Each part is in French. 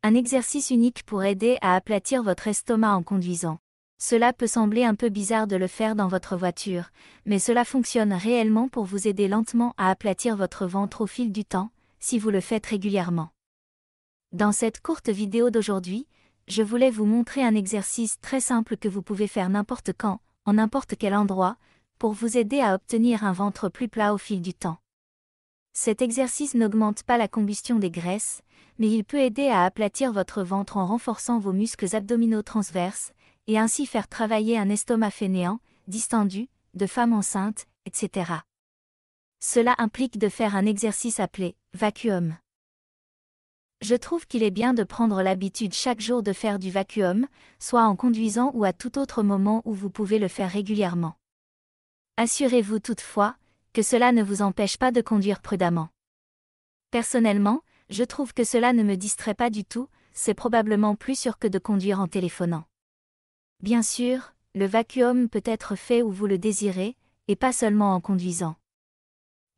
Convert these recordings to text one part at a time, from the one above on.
Un exercice unique pour aider à aplatir votre estomac en conduisant. Cela peut sembler un peu bizarre de le faire dans votre voiture, mais cela fonctionne réellement pour vous aider lentement à aplatir votre ventre au fil du temps, si vous le faites régulièrement. Dans cette courte vidéo d'aujourd'hui, je voulais vous montrer un exercice très simple que vous pouvez faire n'importe quand, en n'importe quel endroit, pour vous aider à obtenir un ventre plus plat au fil du temps. Cet exercice n'augmente pas la combustion des graisses, mais il peut aider à aplatir votre ventre en renforçant vos muscles abdominaux transverses, et ainsi faire travailler un estomac fainéant, distendu, de femme enceinte, etc. Cela implique de faire un exercice appelé vacuum. Je trouve qu'il est bien de prendre l'habitude chaque jour de faire du vacuum, soit en conduisant ou à tout autre moment où vous pouvez le faire régulièrement. Assurez-vous toutefois que cela ne vous empêche pas de conduire prudemment. Personnellement, je trouve que cela ne me distrait pas du tout, c'est probablement plus sûr que de conduire en téléphonant. Bien sûr, le vacuum peut être fait où vous le désirez, et pas seulement en conduisant.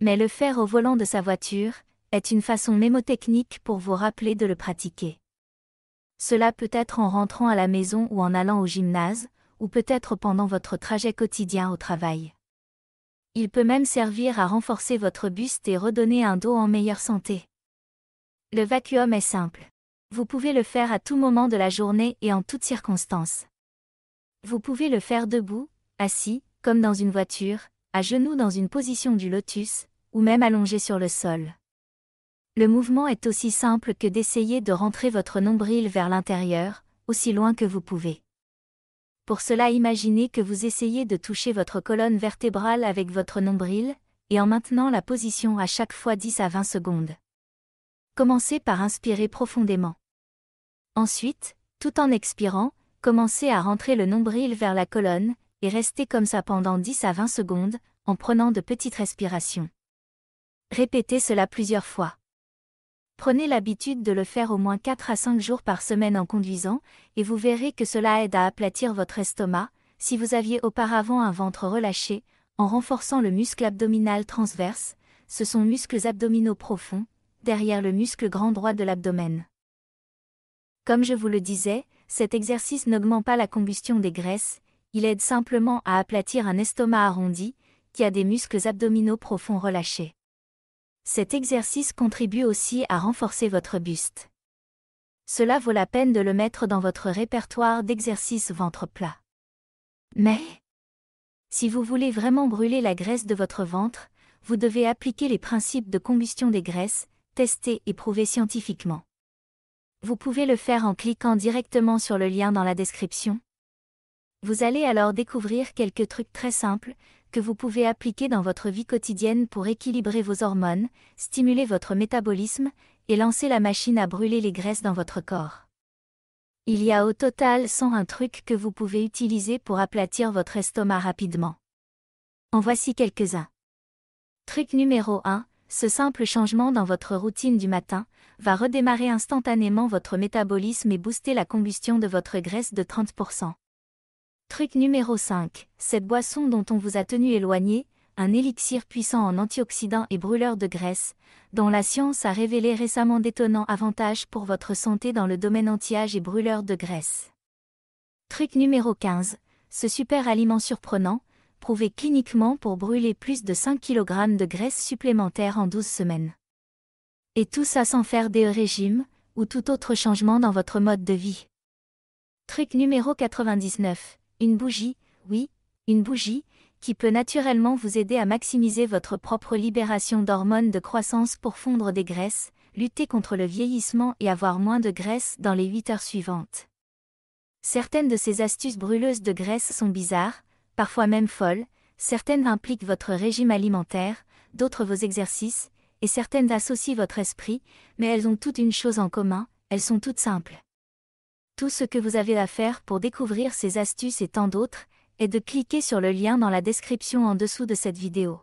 Mais le faire au volant de sa voiture est une façon mémotechnique pour vous rappeler de le pratiquer. Cela peut être en rentrant à la maison ou en allant au gymnase, ou peut-être pendant votre trajet quotidien au travail. Il peut même servir à renforcer votre buste et redonner un dos en meilleure santé. Le vacuum est simple. Vous pouvez le faire à tout moment de la journée et en toutes circonstances. Vous pouvez le faire debout, assis, comme dans une voiture, à genoux dans une position du lotus, ou même allongé sur le sol. Le mouvement est aussi simple que d'essayer de rentrer votre nombril vers l'intérieur, aussi loin que vous pouvez. Pour cela, imaginez que vous essayez de toucher votre colonne vertébrale avec votre nombril, et en maintenant la position à chaque fois 10 à 20 secondes. Commencez par inspirer profondément. Ensuite, tout en expirant, commencez à rentrer le nombril vers la colonne, et restez comme ça pendant 10 à 20 secondes, en prenant de petites respirations. Répétez cela plusieurs fois. Prenez l'habitude de le faire au moins 4 à 5 jours par semaine en conduisant, et vous verrez que cela aide à aplatir votre estomac, si vous aviez auparavant un ventre relâché, en renforçant le muscle abdominal transverse, ce sont muscles abdominaux profonds, derrière le muscle grand droit de l'abdomen. Comme je vous le disais, cet exercice n'augmente pas la combustion des graisses, il aide simplement à aplatir un estomac arrondi, qui a des muscles abdominaux profonds relâchés. Cet exercice contribue aussi à renforcer votre buste. Cela vaut la peine de le mettre dans votre répertoire d'exercices ventre plat. Mais, si vous voulez vraiment brûler la graisse de votre ventre, vous devez appliquer les principes de combustion des graisses, testés et prouvés scientifiquement. Vous pouvez le faire en cliquant directement sur le lien dans la description. Vous allez alors découvrir quelques trucs très simples, que vous pouvez appliquer dans votre vie quotidienne pour équilibrer vos hormones, stimuler votre métabolisme, et lancer la machine à brûler les graisses dans votre corps. Il y a au total 101 trucs que vous pouvez utiliser pour aplatir votre estomac rapidement. En voici quelques-uns. Truc numéro 1, ce simple changement dans votre routine du matin, va redémarrer instantanément votre métabolisme et booster la combustion de votre graisse de 30%. Truc numéro 5, cette boisson dont on vous a tenu éloigné, un élixir puissant en antioxydants et brûleur de graisse, dont la science a révélé récemment d'étonnants avantages pour votre santé dans le domaine anti-âge et brûleur de graisse. Truc numéro 15, ce super aliment surprenant, prouvé cliniquement pour brûler plus de 5 kg de graisse supplémentaire en 12 semaines. Et tout ça sans faire des régimes, ou tout autre changement dans votre mode de vie. Truc numéro 99, une bougie, oui, une bougie, qui peut naturellement vous aider à maximiser votre propre libération d'hormones de croissance pour fondre des graisses, lutter contre le vieillissement et avoir moins de graisse dans les 8 heures suivantes. Certaines de ces astuces brûleuses de graisse sont bizarres, parfois même folles, certaines impliquent votre régime alimentaire, d'autres vos exercices, et certaines associent votre esprit, mais elles ont toutes une chose en commun, elles sont toutes simples. Tout ce que vous avez à faire pour découvrir ces astuces et tant d'autres, est de cliquer sur le lien dans la description en dessous de cette vidéo.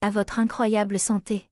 À votre incroyable santé!